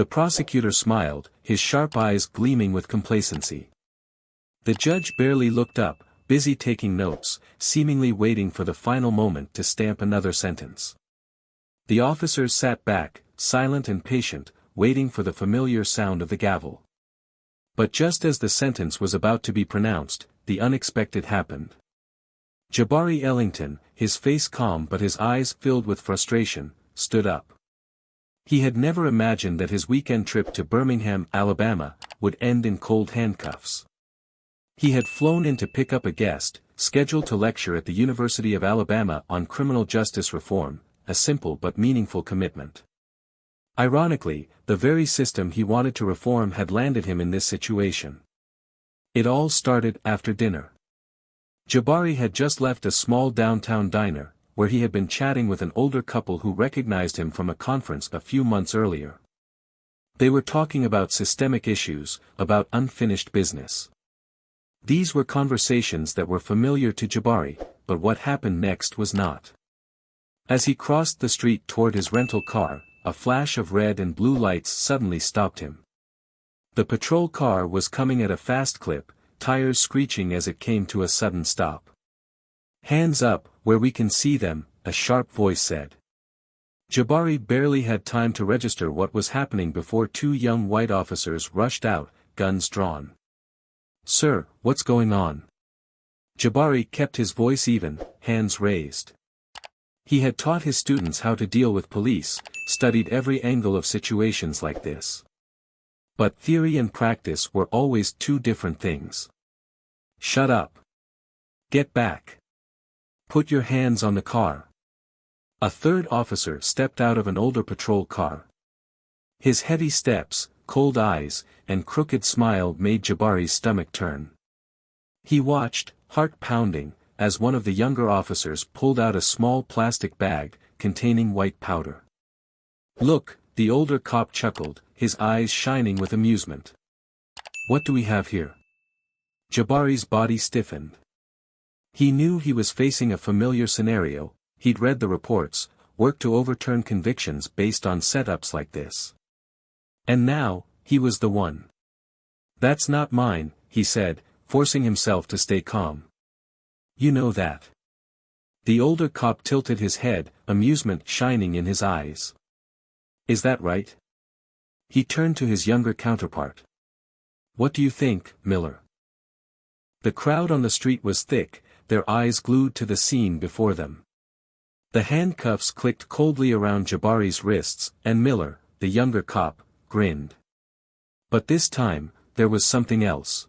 The prosecutor smiled, his sharp eyes gleaming with complacency. The judge barely looked up, busy taking notes, seemingly waiting for the final moment to stamp another sentence. The officers sat back, silent and patient, waiting for the familiar sound of the gavel. But just as the sentence was about to be pronounced, the unexpected happened. Jabari Ellington, his face calm but his eyes filled with frustration, stood up. He had never imagined that his weekend trip to Birmingham, Alabama, would end in cold handcuffs. He had flown in to pick up a guest, scheduled to lecture at the University of Alabama on criminal justice reform, a simple but meaningful commitment. Ironically, the very system he wanted to reform had landed him in this situation. It all started after dinner. Jabari had just left a small downtown diner, where he had been chatting with an older couple who recognized him from a conference a few months earlier. They were talking about systemic issues, about unfinished business. These were conversations that were familiar to Jabari, but what happened next was not. As he crossed the street toward his rental car, a flash of red and blue lights suddenly stopped him. The patrol car was coming at a fast clip, tires screeching as it came to a sudden stop. "Hands up, where we can see them," a sharp voice said. Jabari barely had time to register what was happening before two young white officers rushed out, guns drawn. "Sir, what's going on?" Jabari kept his voice even, hands raised. He had taught his students how to deal with police, studied every angle of situations like this. But theory and practice were always two different things. "Shut up. Get back. Put your hands on the car." A third officer stepped out of an older patrol car. His heavy steps, cold eyes, and crooked smile made Jabari's stomach turn. He watched, heart pounding, as one of the younger officers pulled out a small plastic bag, containing white powder. "Look," the older cop chuckled, his eyes shining with amusement. "What do we have here?" Jabari's body stiffened. He knew he was facing a familiar scenario. He'd read the reports, worked to overturn convictions based on setups like this. And now, he was the one. "That's not mine," he said, forcing himself to stay calm. "You know that." The older cop tilted his head, amusement shining in his eyes. "Is that right?" He turned to his younger counterpart. "What do you think, Miller?" The crowd on the street was thick, their eyes glued to the scene before them. The handcuffs clicked coldly around Jabari's wrists, and Miller, the younger cop, grinned. But this time, there was something else.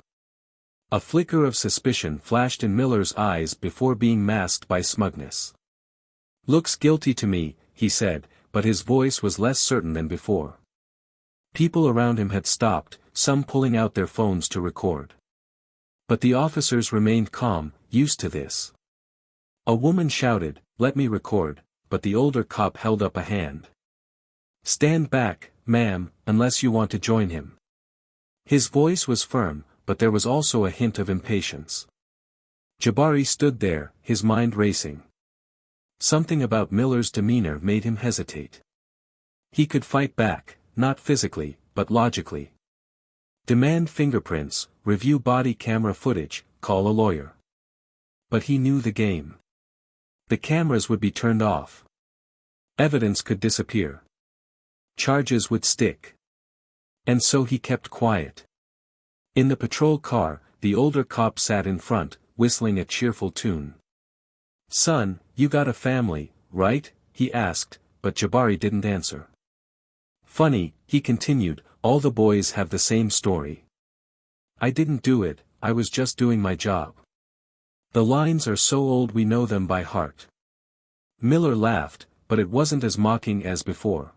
A flicker of suspicion flashed in Miller's eyes before being masked by smugness. "Looks guilty to me," he said, but his voice was less certain than before. People around him had stopped, some pulling out their phones to record. But the officers remained calm, used to this. A woman shouted, "Let me record," but the older cop held up a hand. "Stand back, ma'am, unless you want to join him." His voice was firm, but there was also a hint of impatience. Jabari stood there, his mind racing. Something about Miller's demeanor made him hesitate. He could fight back, not physically, but logically. Demand fingerprints, review body camera footage, call a lawyer. But he knew the game. The cameras would be turned off. Evidence could disappear. Charges would stick. And so he kept quiet. In the patrol car, the older cop sat in front, whistling a cheerful tune. "Son, you got a family, right?" he asked, but Jabari didn't answer. "Funny," he continued, "all the boys have the same story. I didn't do it, I was just doing my job." The lines are so old we know them by heart. Miller laughed, but it wasn't as mocking as before.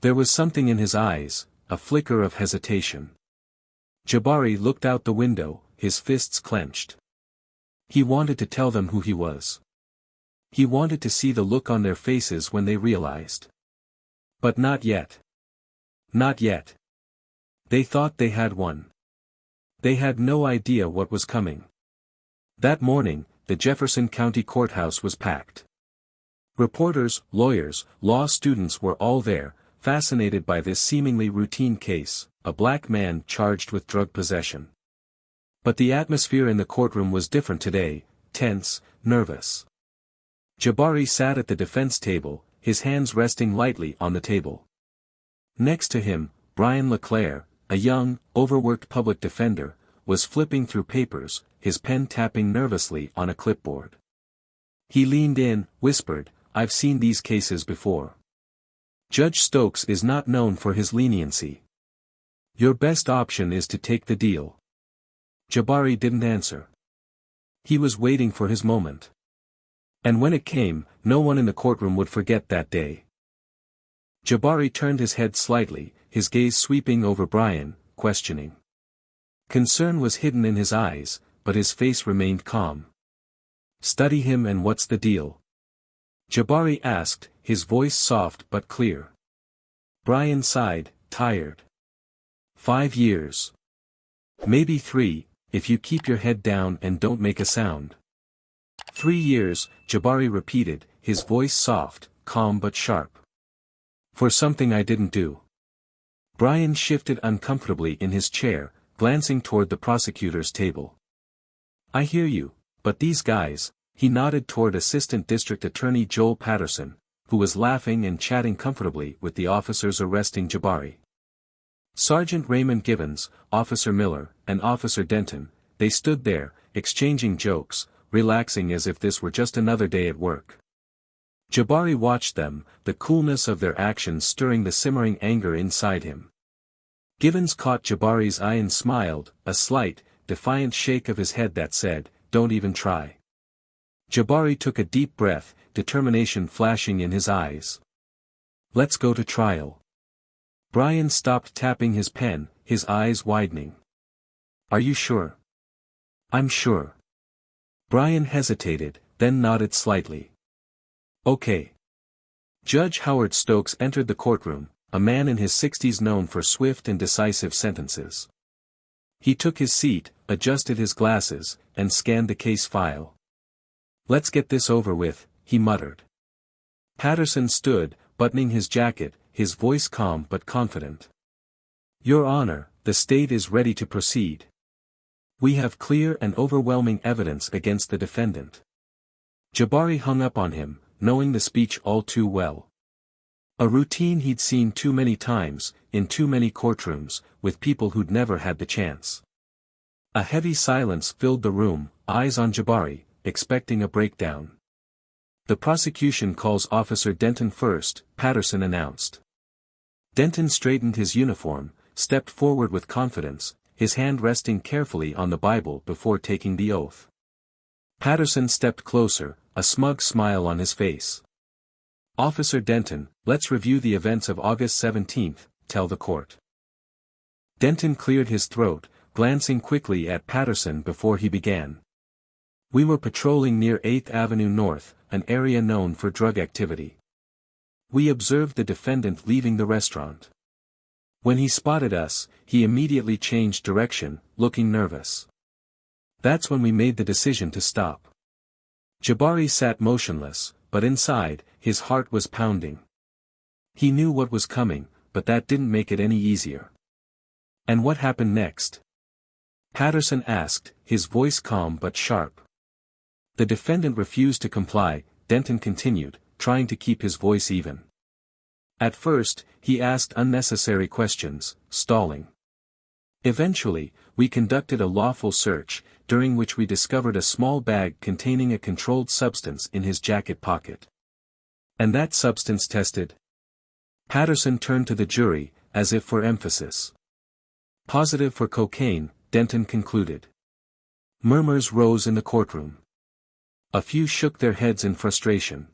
There was something in his eyes, a flicker of hesitation. Jabari looked out the window, his fists clenched. He wanted to tell them who he was. He wanted to see the look on their faces when they realized. But not yet. Not yet. They thought they had one. They had no idea what was coming. That morning, the Jefferson County Courthouse was packed. Reporters, lawyers, law students were all there, fascinated by this seemingly routine case, a black man charged with drug possession. But the atmosphere in the courtroom was different today, tense, nervous. Jabari sat at the defense table, his hands resting lightly on the table. Next to him, Brian LeClaire, a young, overworked public defender, was flipping through papers, his pen tapping nervously on a clipboard. He leaned in, whispered, "I've seen these cases before. Judge Stokes is not known for his leniency. Your best option is to take the deal." Jabari didn't answer. He was waiting for his moment. And when it came, no one in the courtroom would forget that day. Jabari turned his head slightly, his gaze sweeping over Brian, questioning. Concern was hidden in his eyes, but his face remained calm. "Study him and what's the deal?" Jabari asked, his voice soft but clear. Brian sighed, tired. 5 years. Maybe 3, if you keep your head down and don't make a sound. 3 years, Jabari repeated, his voice soft, calm but sharp. For something I didn't do. Brian shifted uncomfortably in his chair, glancing toward the prosecutor's table. "I hear you, but these guys," he nodded toward Assistant District Attorney Joel Patterson, who was laughing and chatting comfortably with the officers arresting Jabari. Sergeant Raymond Givens, Officer Miller, and Officer Denton, they stood there, exchanging jokes, relaxing as if this were just another day at work. Jabari watched them, the coolness of their actions stirring the simmering anger inside him. Givens caught Jabari's eye and smiled, a slight, defiant shake of his head that said, "Don't even try." Jabari took a deep breath, determination flashing in his eyes. "Let's go to trial." Brian stopped tapping his pen, his eyes widening. "Are you sure?" "I'm sure." Brian hesitated, then nodded slightly. "Okay." Judge Howard Stokes entered the courtroom, a man in his 60s known for swift and decisive sentences. He took his seat, adjusted his glasses, and scanned the case file. "Let's get this over with," he muttered. Patterson stood, buttoning his jacket, his voice calm but confident. "Your Honor, the state is ready to proceed. We have clear and overwhelming evidence against the defendant." Jabari hung up on him, knowing the speech all too well. A routine he'd seen too many times, in too many courtrooms, with people who'd never had the chance. A heavy silence filled the room, eyes on Jabari, expecting a breakdown. "The prosecution calls Officer Denton first," Patterson announced. Denton straightened his uniform, stepped forward with confidence, his hand resting carefully on the Bible before taking the oath. Patterson stepped closer, a smug smile on his face. "Officer Denton, let's review the events of August 17th, tell the court." Denton cleared his throat, glancing quickly at Patterson before he began. "We were patrolling near 8th Avenue North, an area known for drug activity. We observed the defendant leaving the restaurant. When he spotted us, he immediately changed direction, looking nervous. That's when we made the decision to stop." Jabari sat motionless, but inside, his heart was pounding. He knew what was coming, but that didn't make it any easier. "And what happened next?" Patterson asked, his voice calm but sharp. "The defendant refused to comply," Denton continued, trying to keep his voice even. "At first, he asked unnecessary questions, stalling. Eventually, we conducted a lawful search, during which we discovered a small bag containing a controlled substance in his jacket pocket. And that substance tested?" Patterson turned to the jury, as if for emphasis. "Positive for cocaine," Denton concluded. Murmurs rose in the courtroom. A few shook their heads in frustration.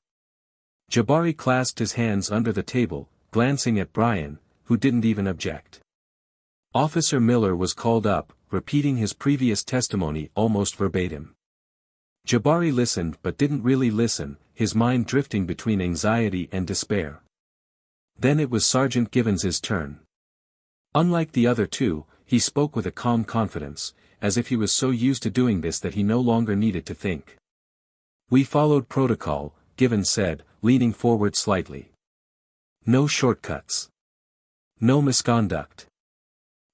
Jabari clasped his hands under the table, glancing at Brian, who didn't even object. Officer Miller was called up, repeating his previous testimony almost verbatim. Jabari listened but didn't really listen, his mind drifting between anxiety and despair. Then it was Sergeant Givens's turn. Unlike the other two, he spoke with a calm confidence, as if he was so used to doing this that he no longer needed to think. "We followed protocol," Givens said, leaning forward slightly. "No shortcuts. No misconduct.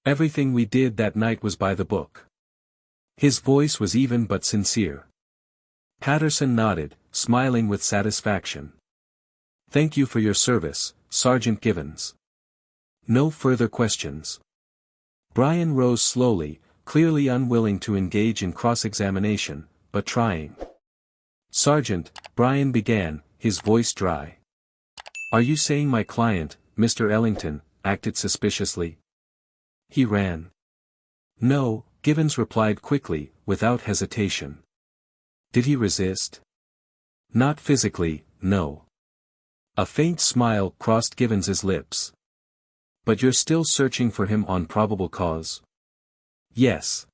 Everything we did that night was by the book. His voice was even but sincere. Patterson nodded, smiling with satisfaction. Thank you for your service, Sergeant Givens. No further questions. Brian rose slowly, clearly unwilling to engage in cross-examination, but trying. Sergeant, Brian began, his voice dry. Are you saying my client, Mr. Ellington, acted suspiciously? He ran. No, Givens replied quickly, without hesitation. Did he resist? Not physically, no. A faint smile crossed Givens's lips. But you're still searching for him on probable cause? Yes.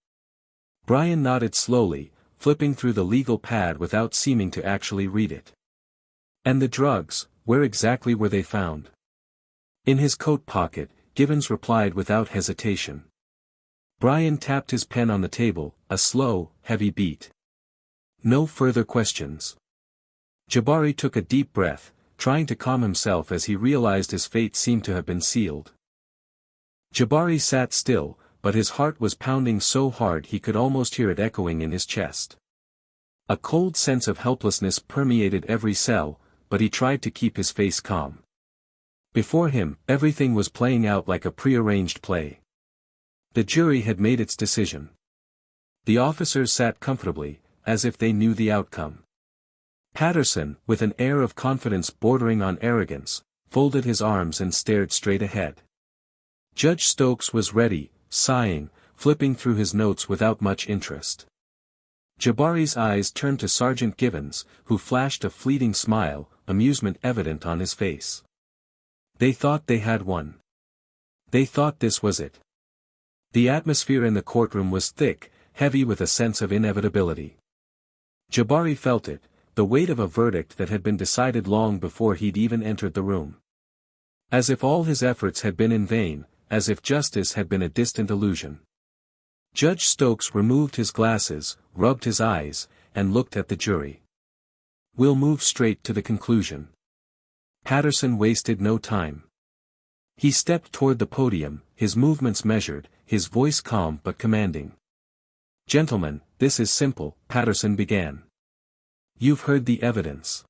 Brian nodded slowly, flipping through the legal pad without seeming to actually read it. And the drugs, where exactly were they found? In his coat pocket, Givens replied without hesitation. Brian tapped his pen on the table, a slow, heavy beat. No further questions. Jabari took a deep breath, trying to calm himself as he realized his fate seemed to have been sealed. Jabari sat still, but his heart was pounding so hard he could almost hear it echoing in his chest. A cold sense of helplessness permeated every cell, but he tried to keep his face calm. Before him, everything was playing out like a prearranged play. The jury had made its decision. The officers sat comfortably, as if they knew the outcome. Patterson, with an air of confidence bordering on arrogance, folded his arms and stared straight ahead. Judge Stokes was ready, sighing, flipping through his notes without much interest. Jabari's eyes turned to Sergeant Givens, who flashed a fleeting smile, amusement evident on his face. They thought they had won. They thought this was it. The atmosphere in the courtroom was thick, heavy with a sense of inevitability. Jabari felt it, the weight of a verdict that had been decided long before he'd even entered the room. As if all his efforts had been in vain, as if justice had been a distant illusion. Judge Stokes removed his glasses, rubbed his eyes, and looked at the jury. We'll move straight to the conclusion. Patterson wasted no time. He stepped toward the podium, his movements measured, his voice calm but commanding. Gentlemen, this is simple, Patterson began. You've heard the evidence.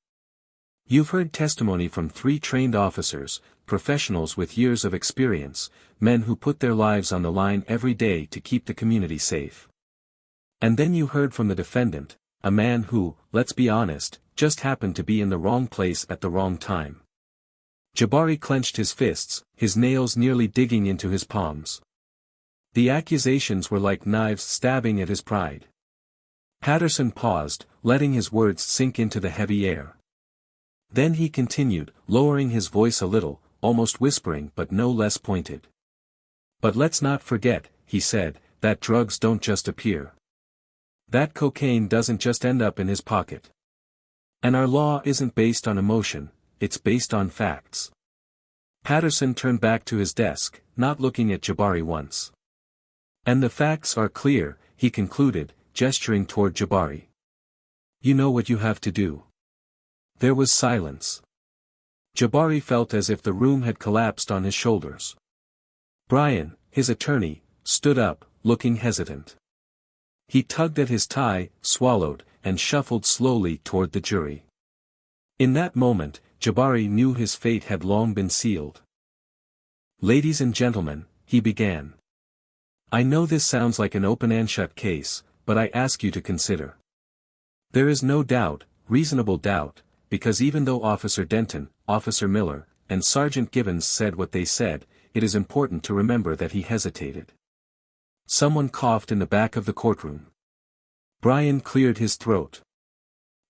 You've heard testimony from 3 trained officers, professionals with years of experience, men who put their lives on the line every day to keep the community safe. And then you heard from the defendant, a man who, let's be honest, just happened to be in the wrong place at the wrong time. Jabari clenched his fists, his nails nearly digging into his palms. The accusations were like knives stabbing at his pride. Patterson paused, letting his words sink into the heavy air. Then he continued, lowering his voice a little, almost whispering but no less pointed. But let's not forget, he said, that drugs don't just appear. That cocaine doesn't just end up in his pocket. And our law isn't based on emotion, it's based on facts. Patterson turned back to his desk, not looking at Jabari once. And the facts are clear, he concluded, gesturing toward Jabari. You know what you have to do. There was silence. Jabari felt as if the room had collapsed on his shoulders. Brian, his attorney, stood up, looking hesitant. He tugged at his tie, swallowed, and shuffled slowly toward the jury. In that moment, Jabari knew his fate had long been sealed. Ladies and gentlemen, he began. I know this sounds like an open and shut case, but I ask you to consider. There is no doubt, reasonable doubt, because even though Officer Denton, Officer Miller, and Sergeant Givens said what they said, it is important to remember that he hesitated. Someone coughed in the back of the courtroom. Brian cleared his throat.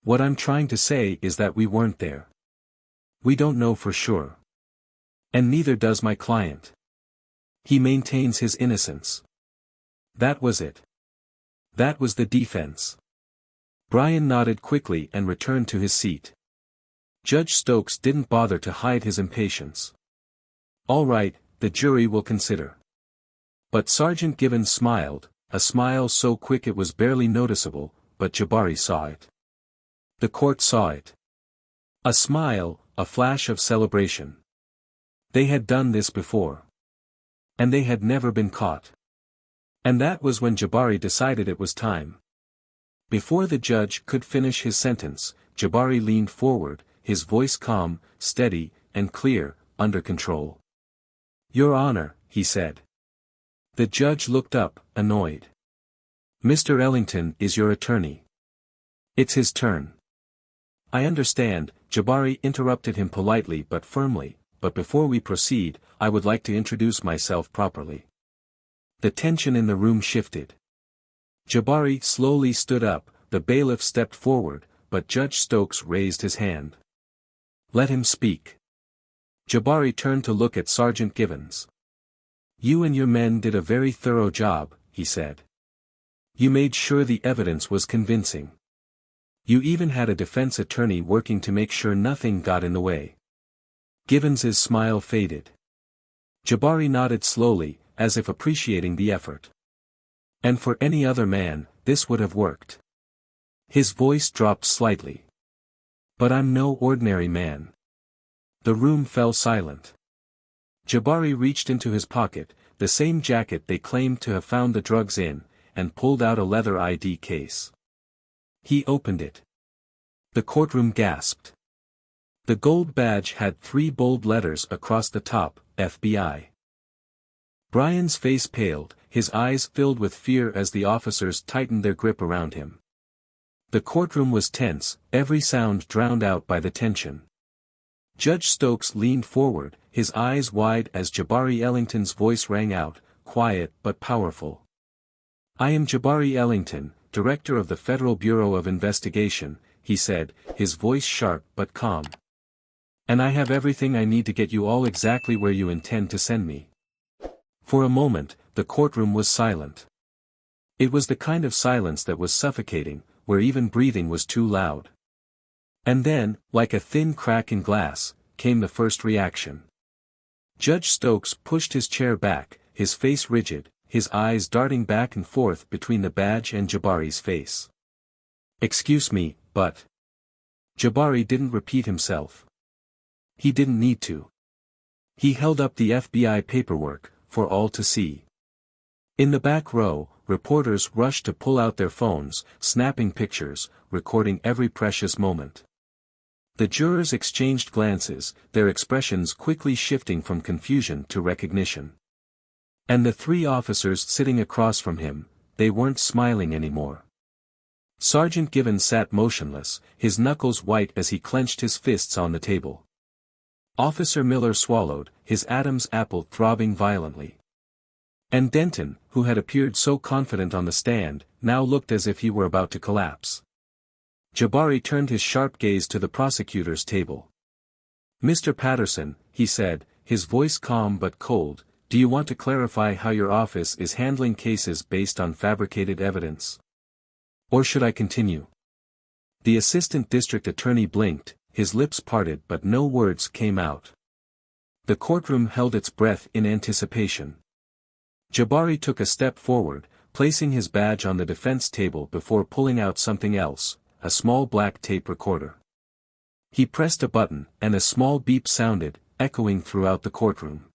What I'm trying to say is that we weren't there. We don't know for sure. And neither does my client. He maintains his innocence. That was it. That was the defense. Brian nodded quickly and returned to his seat. Judge Stokes didn't bother to hide his impatience. All right, the jury will consider. But Sergeant Givens smiled, a smile so quick it was barely noticeable, but Jabari saw it. The court saw it. A smile, a flash of celebration. They had done this before. And they had never been caught. And that was when Jabari decided it was time. Before the judge could finish his sentence, Jabari leaned forward, his voice calm, steady, and clear, under control. "Your Honor," he said. The judge looked up, annoyed. "Mr. Ellington is your attorney." "It's his turn." "I understand," Jabari interrupted him politely but firmly, "but before we proceed, I would like to introduce myself properly." The tension in the room shifted. Jabari slowly stood up, the bailiff stepped forward, but Judge Stokes raised his hand. "Let him speak." Jabari turned to look at Sergeant Givens. "You and your men did a very thorough job," he said. "You made sure the evidence was convincing. You even had a defense attorney working to make sure nothing got in the way." Givens's smile faded. Jabari nodded slowly, as if appreciating the effort. "And for any other man, this would have worked." His voice dropped slightly. "But I'm no ordinary man." The room fell silent. Jabari reached into his pocket, the same jacket they claimed to have found the drugs in, and pulled out a leather ID case. He opened it. The courtroom gasped. The gold badge had 3 bold letters across the top, FBI. Brian's face paled, his eyes filled with fear as the officers tightened their grip around him. The courtroom was tense, every sound drowned out by the tension. Judge Stokes leaned forward, his eyes wide as Jabari Ellington's voice rang out, quiet but powerful. "I am Jabari Ellington, Director of the Federal Bureau of Investigation," he said, his voice sharp but calm. "And I have everything I need to get you all exactly where you intend to send me." For a moment, the courtroom was silent. It was the kind of silence that was suffocating, where even breathing was too loud. And then, like a thin crack in glass, came the first reaction. Judge Stokes pushed his chair back, his face rigid, his eyes darting back and forth between the badge and Jabari's face. "Excuse me, but..." Jabari didn't repeat himself. He didn't need to. He held up the FBI paperwork, for all to see. In the back row, reporters rushed to pull out their phones, snapping pictures, recording every precious moment. The jurors exchanged glances, their expressions quickly shifting from confusion to recognition. And the 3 officers sitting across from him, they weren't smiling anymore. Sergeant Givens sat motionless, his knuckles white as he clenched his fists on the table. Officer Miller swallowed, his Adam's apple throbbing violently. And Denton, who had appeared so confident on the stand, now looked as if he were about to collapse. Jabari turned his sharp gaze to the prosecutor's table. "Mr. Patterson," he said, his voice calm but cold, "do you want to clarify how your office is handling cases based on fabricated evidence? Or should I continue?" The assistant district attorney blinked, his lips parted but no words came out. The courtroom held its breath in anticipation. Jabari took a step forward, placing his badge on the defense table before pulling out something else, a small black tape recorder. He pressed a button, and a small beep sounded, echoing throughout the courtroom.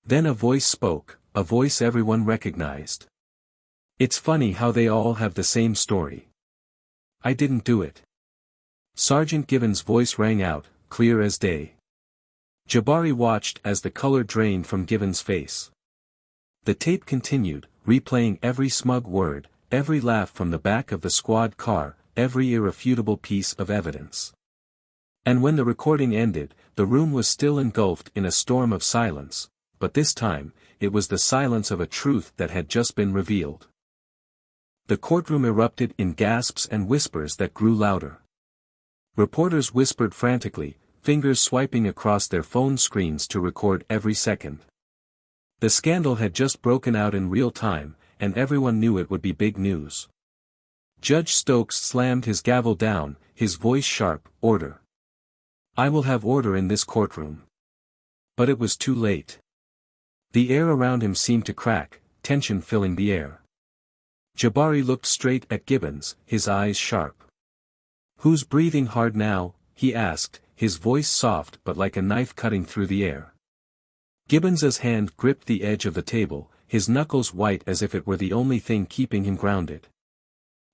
Then a voice spoke, a voice everyone recognized. "It's funny how they all have the same story. I didn't do it." Sergeant Givens' voice rang out, clear as day. Jabari watched as the color drained from Givens' face. The tape continued, replaying every smug word, every laugh from the back of the squad car, every irrefutable piece of evidence. And when the recording ended, the room was still engulfed in a storm of silence, but this time, it was the silence of a truth that had just been revealed. The courtroom erupted in gasps and whispers that grew louder. Reporters whispered frantically, fingers swiping across their phone screens to record every second. The scandal had just broken out in real time, and everyone knew it would be big news. Judge Stokes slammed his gavel down, his voice sharp, "Order. I will have order in this courtroom." But it was too late. The air around him seemed to crack, tension filling the air. Jabari looked straight at Givens, his eyes sharp. "Who's breathing hard now?" he asked, his voice soft but like a knife cutting through the air. Gibbons's hand gripped the edge of the table, his knuckles white as if it were the only thing keeping him grounded.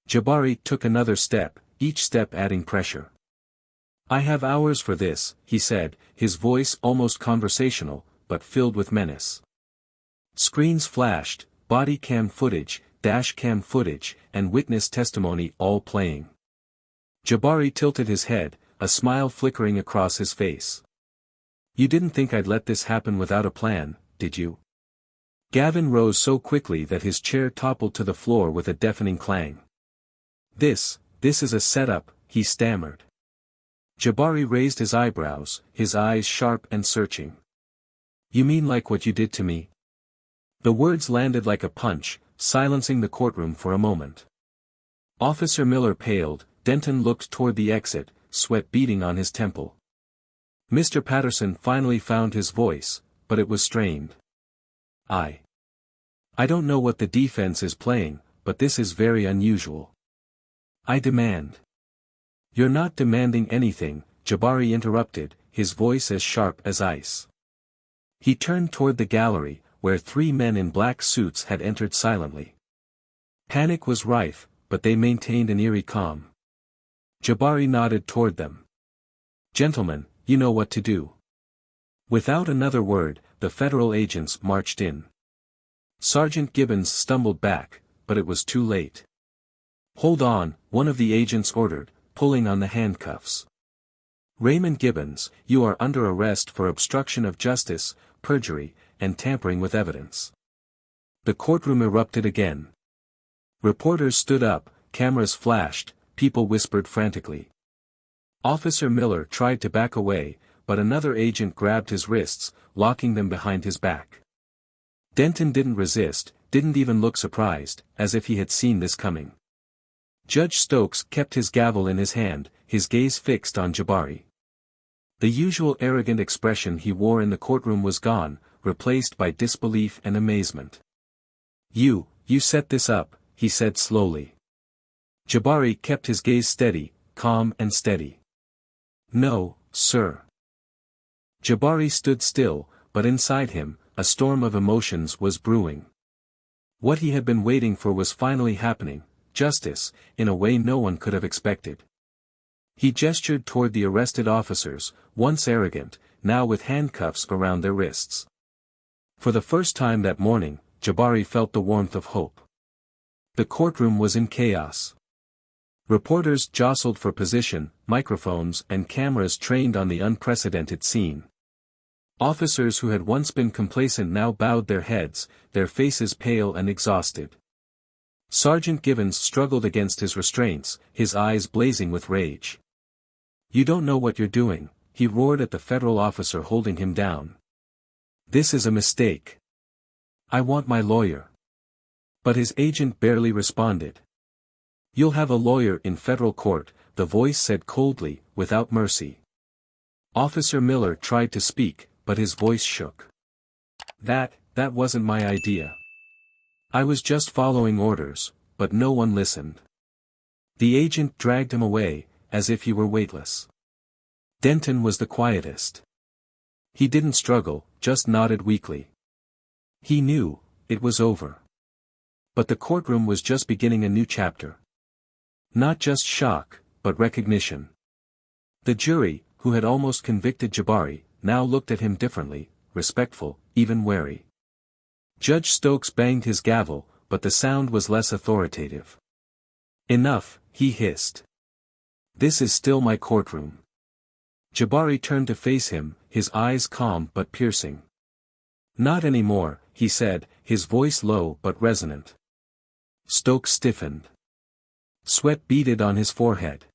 Jabari took another step, each step adding pressure. "I have hours for this," he said, his voice almost conversational, but filled with menace. Screens flashed, body cam footage, dash cam footage, and witness testimony all playing. Jabari tilted his head, a smile flickering across his face. "You didn't think I'd let this happen without a plan, did you?" Gavin rose so quickly that his chair toppled to the floor with a deafening clang. This is a setup," he stammered. Jabari raised his eyebrows, his eyes sharp and searching. "You mean like what you did to me?" The words landed like a punch, silencing the courtroom for a moment. Officer Miller paled. Denton looked toward the exit, sweat beading on his temple. Mr. Patterson finally found his voice, but it was strained. I don't know what the defense is playing, but this is very unusual. I demand." "You're not demanding anything," Jabari interrupted, his voice as sharp as ice. He turned toward the gallery, where 3 men in black suits had entered silently. Panic was rife, but they maintained an eerie calm. Jabari nodded toward them. "Gentlemen, you know what to do." Without another word, the federal agents marched in. Sergeant Gibbons stumbled back, but it was too late. "Hold on," one of the agents ordered, pulling on the handcuffs. "Raymond Gibbons, you are under arrest for obstruction of justice, perjury, and tampering with evidence." The courtroom erupted again. Reporters stood up, cameras flashed, people whispered frantically. Officer Miller tried to back away, but another agent grabbed his wrists, locking them behind his back. Denton didn't resist, didn't even look surprised, as if he had seen this coming. Judge Stokes kept his gavel in his hand, his gaze fixed on Jabari. The usual arrogant expression he wore in the courtroom was gone, replaced by disbelief and amazement. You set this up," he said slowly. Jabari kept his gaze steady, calm and steady. "No, sir." Jabari stood still, but inside him, a storm of emotions was brewing. What he had been waiting for was finally happening, justice, in a way no one could have expected. He gestured toward the arrested officers, once arrogant, now with handcuffs around their wrists. For the first time that morning, Jabari felt the warmth of hope. The courtroom was in chaos. Reporters jostled for position, microphones and cameras trained on the unprecedented scene. Officers who had once been complacent now bowed their heads, their faces pale and exhausted. Sergeant Gibbons struggled against his restraints, his eyes blazing with rage. "You don't know what you're doing," he roared at the federal officer holding him down. "This is a mistake. I want my lawyer." But his agent barely responded. "You'll have a lawyer in federal court," the voice said coldly, without mercy. Officer Miller tried to speak, but his voice shook. That wasn't my idea. I was just following orders, but no one listened." The agent dragged him away, as if he were weightless. Denton was the quietest. He didn't struggle, just nodded weakly. He knew, it was over. But the courtroom was just beginning a new chapter. Not just shock, but recognition. The jury, who had almost convicted Jabari, now looked at him differently, respectful, even wary. Judge Stokes banged his gavel, but the sound was less authoritative. "Enough," he hissed. "This is still my courtroom." Jabari turned to face him, his eyes calm but piercing. "Not anymore," he said, his voice low but resonant. Stokes stiffened. Sweat beaded on his forehead.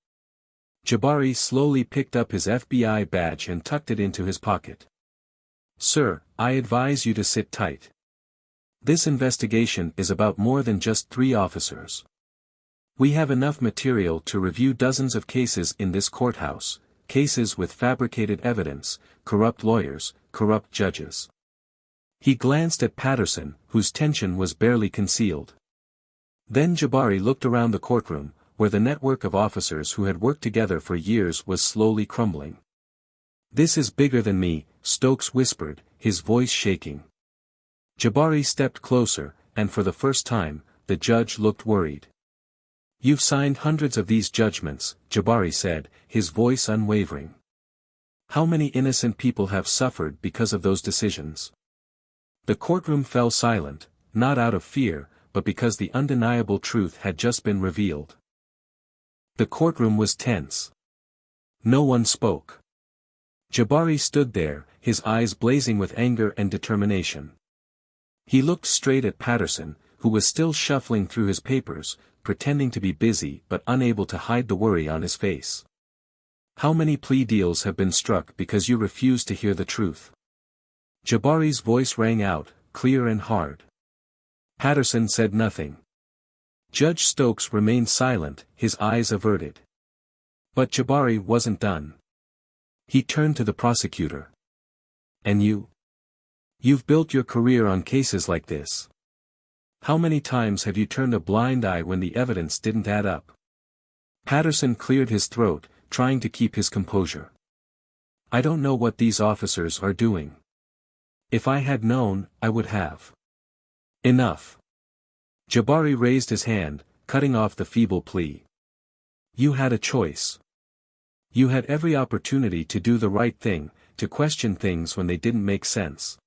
Jabari slowly picked up his FBI badge and tucked it into his pocket. "Sir, I advise you to sit tight. This investigation is about more than just 3 officers. We have enough material to review dozens of cases in this courthouse, cases with fabricated evidence, corrupt lawyers, corrupt judges." He glanced at Patterson, whose tension was barely concealed. Then Jabari looked around the courtroom, where the network of officers who had worked together for years was slowly crumbling. "This is bigger than me," Stokes whispered, his voice shaking. Jabari stepped closer, and for the first time, the judge looked worried. "You've signed hundreds of these judgments," Jabari said, his voice unwavering. "How many innocent people have suffered because of those decisions?" The courtroom fell silent, not out of fear, but because the undeniable truth had just been revealed. The courtroom was tense. No one spoke. Jabari stood there, his eyes blazing with anger and determination. He looked straight at Patterson, who was still shuffling through his papers, pretending to be busy but unable to hide the worry on his face. "How many plea deals have been struck because you refuse to hear the truth?" Jabari's voice rang out, clear and hard. Patterson said nothing. Judge Stokes remained silent, his eyes averted. But Jabari wasn't done. He turned to the prosecutor. "And you? You've built your career on cases like this. How many times have you turned a blind eye when the evidence didn't add up?" Patterson cleared his throat, trying to keep his composure. "I don't know what these officers are doing. If I had known, I would have." "Enough." Jabari raised his hand, cutting off the feeble plea. "You had a choice. You had every opportunity to do the right thing, to question things when they didn't make sense.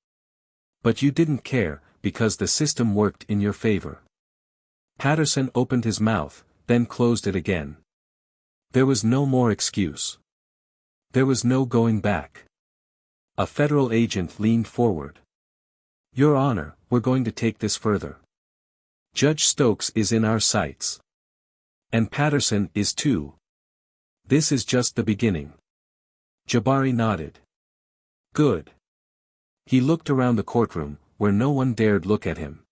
But you didn't care, because the system worked in your favor." Patterson opened his mouth, then closed it again. There was no more excuse. There was no going back. A federal agent leaned forward. "Your Honor, we're going to take this further. Judge Stokes is in our sights. And Patterson is too. This is just the beginning." Jabari nodded. "Good." He looked around the courtroom, where no one dared look at him.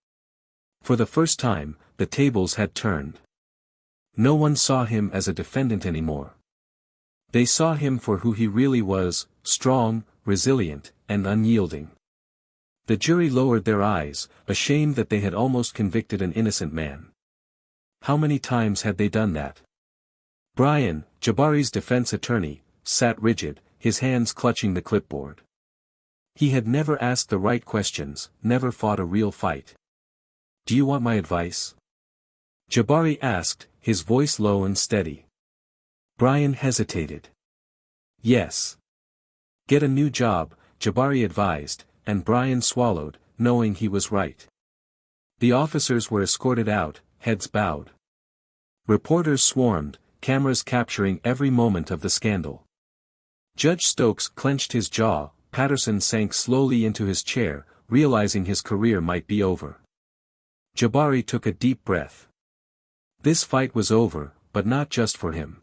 For the first time, the tables had turned. No one saw him as a defendant anymore. They saw him for who he really was, strong, resilient, and unyielding. The jury lowered their eyes, ashamed that they had almost convicted an innocent man. How many times had they done that? Brian, Jabari's defense attorney, sat rigid, his hands clutching the clipboard. He had never asked the right questions, never fought a real fight. "Do you want my advice?" Jabari asked, his voice low and steady. Brian hesitated. "Yes." "Get a new job," Jabari advised, and Brian swallowed, knowing he was right. The officers were escorted out, heads bowed. Reporters swarmed, cameras capturing every moment of the scandal. Judge Stokes clenched his jaw. Patterson sank slowly into his chair, realizing his career might be over. Jabari took a deep breath. This fight was over, but not just for him.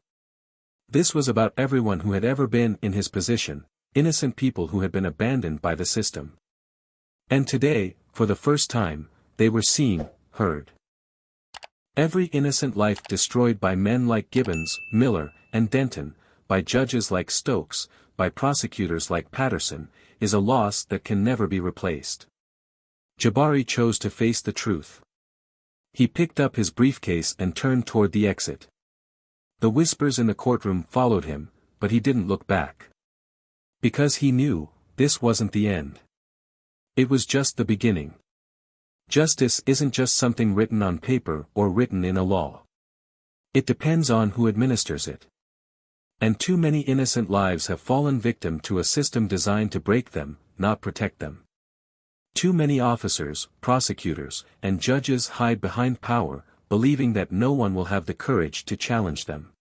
This was about everyone who had ever been in his position, innocent people who had been abandoned by the system. And today, for the first time, they were seen, heard. Every innocent life destroyed by men like Gibbons, Miller, and Denton, by judges like Stokes, by prosecutors like Patterson, is a loss that can never be replaced. Jabari chose to face the truth. He picked up his briefcase and turned toward the exit. The whispers in the courtroom followed him, but he didn't look back. Because he knew, this wasn't the end. It was just the beginning. Justice isn't just something written on paper or written in a law. It depends on who administers it. And too many innocent lives have fallen victim to a system designed to break them, not protect them. Too many officers, prosecutors, and judges hide behind power, believing that no one will have the courage to challenge them.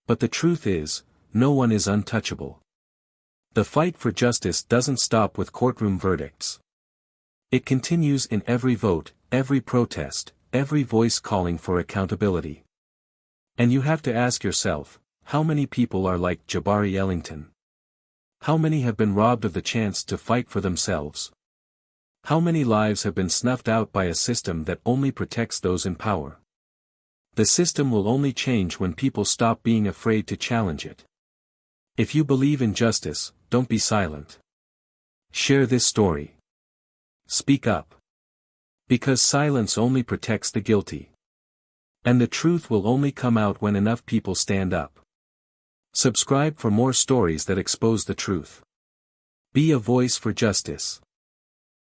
But the truth is, no one is untouchable. The fight for justice doesn't stop with courtroom verdicts. It continues in every vote, every protest, every voice calling for accountability. And you have to ask yourself, how many people are like Jabari Ellington? How many have been robbed of the chance to fight for themselves? How many lives have been snuffed out by a system that only protects those in power? The system will only change when people stop being afraid to challenge it. If you believe in justice, don't be silent. Share this story. Speak up. Because silence only protects the guilty. And the truth will only come out when enough people stand up. Subscribe for more stories that expose the truth. Be a voice for justice.